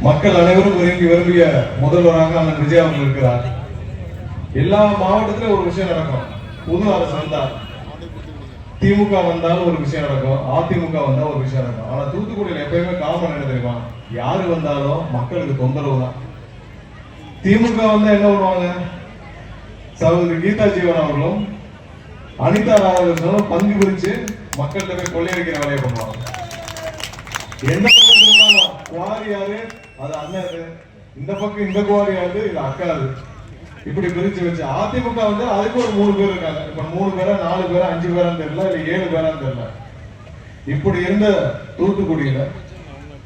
மக்கள் அனைவரும் விரும்பிய முதல்வராக அண்ணன் விஜய் அவர்கள் இருக்கிறார். எல்லா மாவட்டத்திலும் ஒரு விஷயம் நடக்கும். புது அரசு வந்தா திமுக வந்தாலும் ஒரு விஷயம் நடக்கும், அதிமுக வந்தா ஒரு விஷயம் நடக்கும். ஆனா தூத்துக்குடியில் எப்பயுமே காமன் என்ன தெரியுமா? யாரு வந்தாலும் மக்களுக்கு தொந்தரவு தான். திமுக வந்தா என்ன பண்ணுவாங்க? சகோதரி கீதா ஜீவன் அவர்களும் அனிதா ராதாகிருஷ்ணனும் பங்கு பிரிச்சு மக்கள்கிட்ட போய் கொள்ளையடிக்கிற வேலையை பண்ணுவாங்க. எந்த பக்கம் இருந்தாலும் குவாரி யாரு அது அண்ணாரு, இந்த பக்கம் இந்த குவாரி யாரு இது அக்காது, இப்படி பிரிச்சு வச்சு. அதிமுக வந்து அதுக்கு ஒரு 3 பேர் இருக்காங்க. இப்ப 3 பேரா 4 பேரா 5 பேரான்னு தெரியல, இல்ல 7 பேரான்னு தெரியல. இப்படி இருந்த தூத்துக்குடியில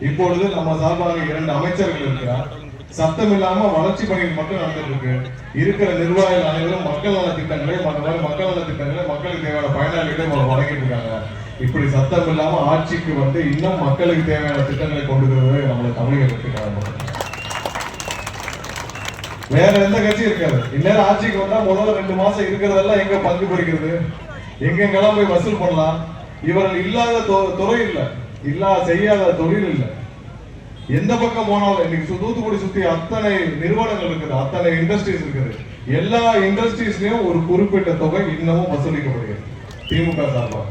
இப்பொழுது நம்ம சார்பாக 2 அமைச்சர்கள் இருக்கிறார். சத்தம் இல்லாம வளர்ச்சி பணிகள் மட்டும் நடந்துட்டு இருக்கு. இருக்கிற நிர்வாகிகள் அனைவரும் மக்கள் நல திட்டங்களை மக்களுக்கு தேவையான பயனாளிகளை வழங்கிட்டு இருக்காங்க. இப்படி சத்தம் இல்லாம ஆட்சிக்கு வந்து இன்னும் மக்களுக்கு தேவையான திட்டங்களை கொண்டு வருவது நம்மளை தமிழகத்துக்கு வேற எந்த கட்சி இருக்காது. இந்நேரம் ஆட்சிக்கு வந்தா முதல்ல 2 மாசம் இருக்கிறதெல்லாம் எங்க பங்கு பிடிக்கிறது, எங்கெங்கெல்லாம் போய் வசூல் பண்ணலாம். இவர்கள் இல்லாத துறை இல்ல, செய்யாத தொழில் இல்ல. எந்த பக்கம் போனாலும் இன்னைக்கு தூத்துக்குடி சுத்தி அத்தனை நிறுவனங்கள் இருக்குது, அத்தனை இண்டஸ்ட்ரீஸ் இருக்குது. எல்லா இண்டஸ்ட்ரீஸ்லயும் ஒரு குறிப்பிட்ட தொகை இன்னமும் வசூலிக்கப்படுகிறது திமுக சார்பாக.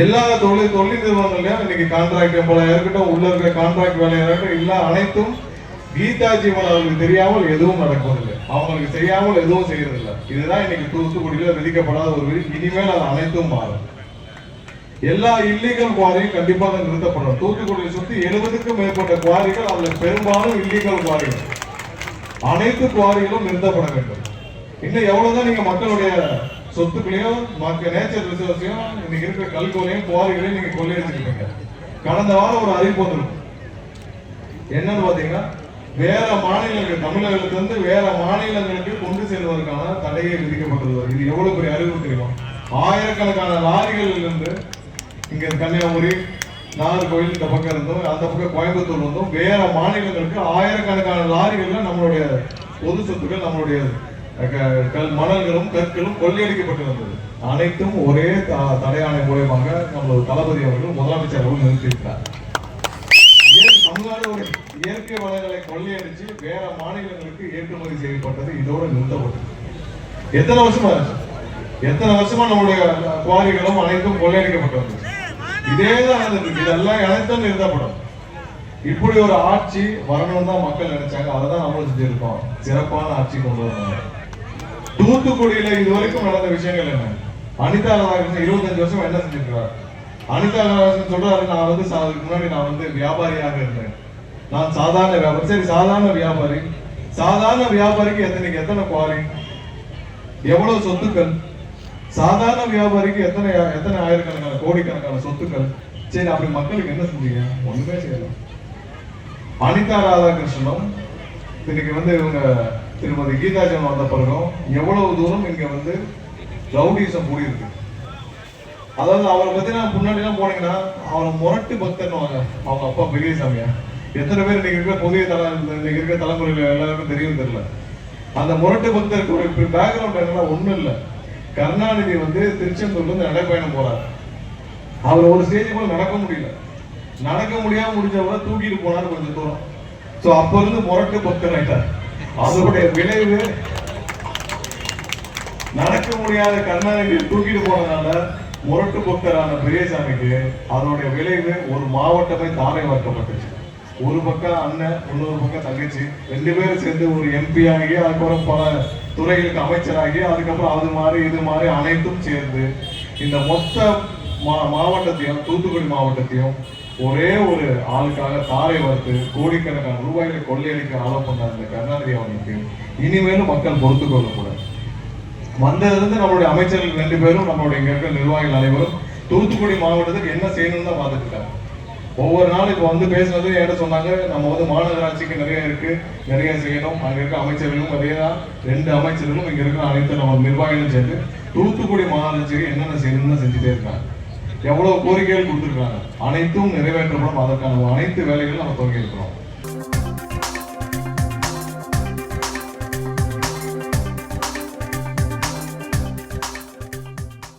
எல்லா தொழில் நிறுவனங்களையும் இன்னைக்கு கான்ட்ராக்ட் எம்ப்ளாயா இருக்கட்டும், உள்ள இருக்கிற கான்ட்ராக்ட் வேலையா இருக்கட்டும், இல்ல அனைத்தும் கீதா ஜீவன் அவர்களுக்கு தெரியாமல் எதுவும் நடப்பதில்லை, அவங்களுக்கு செய்யாமல் எதுவும் செய்யறதில்லை. இதுதான் இன்னைக்கு தூத்துக்குடியில விதிக்கப்படாத ஒரு விதி. இனிமேல் அது அனைத்தும் மாறும். எல்லா இல்லீகல் குவாரியும் கண்டிப்பாக நிறுத்தப்படும். தூத்துக்குடியை சுற்றி 70க்கும் மேற்பட்ட குவாரிகள், அதுல பெரும்பாலும் இல்லீகல் குவாரிகள். அனைத்து குவாரிகளும் நிறுத்தப்பட வேண்டும். இன்னும் எவ்வளவுதான் நீங்க மக்களுடைய சொத்துக்களையும் நேச்சர் ரிசோர்ஸையும் இன்னைக்கு இருக்கிற கல்கோலையும் குவாரிகளையும் நீங்க கொள்ளையடிச்சிருக்கீங்க. கடந்த வாரம் ஒரு அறிவிப்பு வந்திருக்கும். என்னன்னு பாத்தீங்கன்னா, வேற மாநிலங்கள் தமிழகத்திலிருந்து வேற மாநிலங்களுக்கு கொண்டு செல்வதற்கான தடையை விதிக்கப்பட்டுள்ளது. இது எவ்வளவு பெரிய அறிவிப்பு தெரியுமா? ஆயிரக்கணக்கான லாரிகள் இருந்து இங்க கன்னியாகுமரி, நாகர்கோவில் இந்த பக்கம் இருந்தும் அந்த பக்கம் கோயம்புத்தூர் இருந்தும் வேற மாநிலங்களுக்கு ஆயிரக்கணக்கான லாரிகள்ல நம்மளுடைய பொது சொத்துக்கள், நம்மளுடைய மணல்களும் கற்களும் கொள்ளையடிக்கப்பட்டு வந்தது. அனைத்தும் ஒரே தடையாணை மூலமாக நம்மளோட தளபதி அவர்கள் முதலமைச்சர் அவர்கள் நிறுத்தியிருக்கிறார். தமிழ்நாடு இயற்கை வளங்களை கொள்ளையடிச்சு வேற மாநிலங்களுக்கு ஏற்றுமதி செய்யப்பட்டது இதோட நிறுத்தப்பட்டது. எத்தனை வருஷமா நம்மளுடைய குவாரிகளும் அனைத்தும் கொள்ளையடிக்கப்பட்டது. இதேதான் நடந்திருக்கு. இதெல்லாம் அனைத்தும் நிறுத்தப்படும். இப்படி ஒரு ஆட்சி வரணும்னு தான் மக்கள் நினைச்சாங்க. அதைதான் நம்மளும் செஞ்சிருக்கோம். சிறப்பான ஆட்சி கொண்டு வந்தாங்க. தூத்துக்குடியில இதுவரைக்கும் நடந்த விஷயங்கள் என்ன? அனிதா ராதாகிருஷ்ணன் 25 வருஷம் என்ன செஞ்சிருக்கிறார்? அனிதா ராதாகிருஷ்ணன் சொல்றாரு, நான் வந்து அதுக்கு முன்னாடி நான் வந்து வியாபாரியாக இருந்தேன், நான் சாதாரண வியாபாரி. சரி, சாதாரண வியாபாரிக்கு எத்தனை குவாரி, எவ்வளவு சொத்துக்கள்? சாதாரண வியாபாரிக்கு எத்தனை ஆயிரக்கணக்கான கோடிக்கணக்கான சொத்துக்கள். சரி, அப்படி மக்களுக்கு என்ன செஞ்சீங்க? ஒண்ணுமே செய்யலாம். அனிதா ராதாகிருஷ்ணனும் இன்னைக்கு வந்து இவங்க திருமதி கீதா ஜீவன் வந்த பிறகும் எவ்வளவு தூரம் இங்க வந்து ரவுடிசம் கூடி இருக்கு. அதாவது அவரை பத்தி முன்னாடி எல்லாம் போனீங்கன்னா அவரை முரட்டு பக்தர்னுவாங்க. அவங்க அப்பா பெரியசாமியா. எத்தனை பேர் இன்னைக்கு இருக்கிற தலைமுறையில எல்லாருக்கும் தெரியும் தெரியல. அந்த முரட்டு பக்தருக்கு ஒரு பேக்ரவுண்ட் என்னன்னா ஒண்ணும் இல்ல. கருணாநிதி வந்து திருச்செந்தூர்ல இருந்து நடைப்பயணம் போறாரு. அவர் ஒரு ஸ்டேஜ் போல நடக்க முடியாம முடிஞ்சவரை தூக்கிட்டு போனாரு கொஞ்சம் தூரம். சோ அப்ப இருந்து முரட்டு பக்தர் ஆயிட்டார். அதனுடைய விளைவு நடக்க முடியாத கருணாநிதி தூக்கிட்டு போனதுனால முரட்டு பக்தரான பெரியசாமிக்கு அதனுடைய விளைவு ஒரு மாவட்டமே தாரை வார்க்கப்பட்டுச்சு. ஒரு பக்கம் அண்ணன், இன்னொரு பக்கம் தங்கச்சி, 2 பேரும் சேர்ந்து ஒரு எம்பி ஆகி, அதுக்கப்புறம் பல துறைகளுக்கு அமைச்சராகி, அதுக்கப்புறம் அது மாதிரி இது மாதிரி அனைத்தும் சேர்ந்து இந்த மொத்த மாவட்டத்தையும் தூத்துக்குடி மாவட்டத்தையும் ஒரே ஒரு ஆளுக்காக தாரை வார்த்து கோடிக்கணக்கான ரூபாய்களை கொள்ளையடிக்க ஆலோ பண்ண இந்த கருணாநிதி அவர்களுக்கு இனிமேலும் மக்கள் பொறுத்து கொள்ளக்கூடாது. வந்ததிலிருந்து நம்மளுடைய அமைச்சர்கள் 2 பேரும், நம்மளுடைய இங்க இருக்கிற நிர்வாகிகள் அனைவரும் தூத்துக்குடி மாவட்டத்துக்கு என்ன செய்யணும்னு தான் பார்த்துட்டு இருக்காங்க. ஒவ்வொரு நாள் இப்போ வந்து பேசுனது என்ன சொன்னாங்க, நம்ம வந்து மாநகராட்சிக்கு நிறைய செய்யணும். அங்க இருக்க அமைச்சர்களும் நிறைய 2 அமைச்சர்களும் இங்க இருக்கிற அனைத்து நம்ம நிர்வாகிகளும் சேர்ந்து தூத்துக்குடி மாநகராட்சிக்கு என்னென்ன செய்யணும்னு செஞ்சுட்டே இருக்காங்க. எவ்வளவு கோரிக்கைகள் கொடுத்துருக்காங்க, அனைத்தும் நிறைவேற்றப்படும். அதற்கான அனைத்து வேலைகளும் நம்ம துவங்கி இருக்கிறோம்.